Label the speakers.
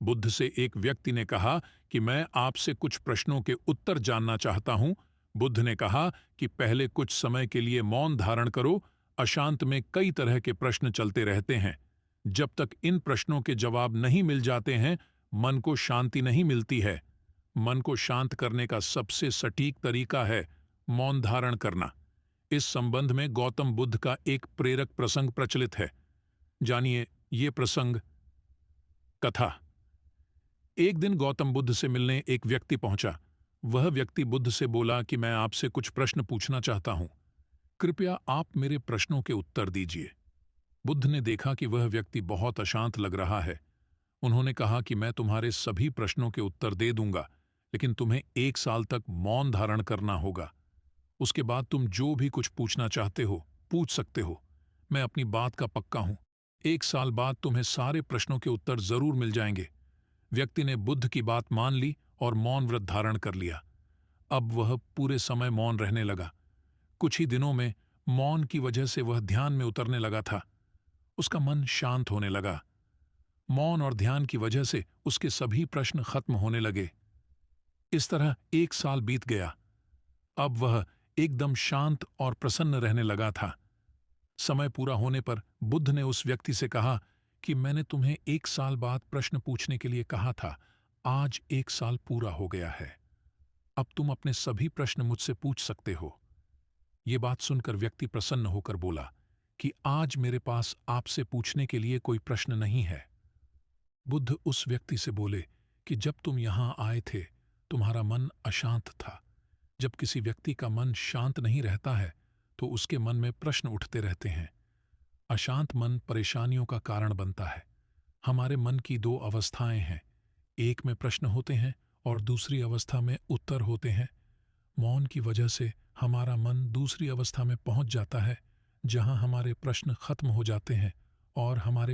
Speaker 1: बुद्ध से एक व्यक्ति ने कहा कि मैं आपसे कुछ प्रश्नों के उत्तर जानना चाहता हूं। बुद्ध ने कहा कि पहले कुछ समय के लिए मौन धारण करो। अशांत में कई तरह के प्रश्न चलते रहते हैं। जब तक इन प्रश्नों के जवाब नहीं मिल जाते हैं, मन को शांति नहीं मिलती है। मन को शांत करने का सबसे सटीक तरीका है मौन धारण करना। इस संबंध में गौतम बुद्ध का एक प्रेरक प्रसंग प्रचलित है। जानिए ये प्रसंग। कथा। एक दिन गौतम बुद्ध से मिलने एक व्यक्ति पहुंचा। वह व्यक्ति बुद्ध से बोला कि मैं आपसे कुछ प्रश्न पूछना चाहता हूं। कृपया आप मेरे प्रश्नों के उत्तर दीजिए। बुद्ध ने देखा कि वह व्यक्ति बहुत अशांत लग रहा है। उन्होंने कहा कि मैं तुम्हारे सभी प्रश्नों के उत्तर दे दूंगा, लेकिन तुम्हें 1 साल तक मौन धारण करना होगा। उसके बाद तुम जो भी कुछ पूछना चाहते हो पूछ सकते हो। मैं अपनी बात का पक्का हूं। 1 साल बाद तुम्हें सारे प्रश्नों के उत्तर जरूर मिल जाएंगे। व्यक्ति ने बुद्ध की बात मान ली और मौन व्रत धारण कर लिया। अब वह पूरे समय मौन रहने लगा। कुछ ही दिनों में मौन की वजह से वह ध्यान में उतरने लगा था। उसका मन शांत होने लगा। मौन और ध्यान की वजह से उसके सभी प्रश्न खत्म होने लगे। इस तरह 1 साल बीत गया। अब वह एकदम शांत और प्रसन्न रहने लगा था। समय पूरा होने पर बुद्ध ने उस व्यक्ति से कहा कि मैंने तुम्हें 1 साल बाद प्रश्न पूछने के लिए कहा था। आज 1 साल पूरा हो गया है। अब तुम अपने सभी प्रश्न मुझसे पूछ सकते हो। ये बात सुनकर व्यक्ति प्रसन्न होकर बोला कि आज मेरे पास आपसे पूछने के लिए कोई प्रश्न नहीं है। बुद्ध उस व्यक्ति से बोले कि जब तुम यहां आए थे, तुम्हारा मन अशांत था। जब किसी व्यक्ति का मन शांत नहीं रहता है, तो उसके मन में प्रश्न उठते रहते हैं। अशांत मन परेशानियों का कारण बनता है। हमारे मन की 2 अवस्थाएं हैं। एक में प्रश्न होते हैं और दूसरी अवस्था में उत्तर होते हैं। मौन की वजह से हमारा मन दूसरी अवस्था में पहुंच जाता है, जहां हमारे प्रश्न खत्म हो जाते हैं और हमारे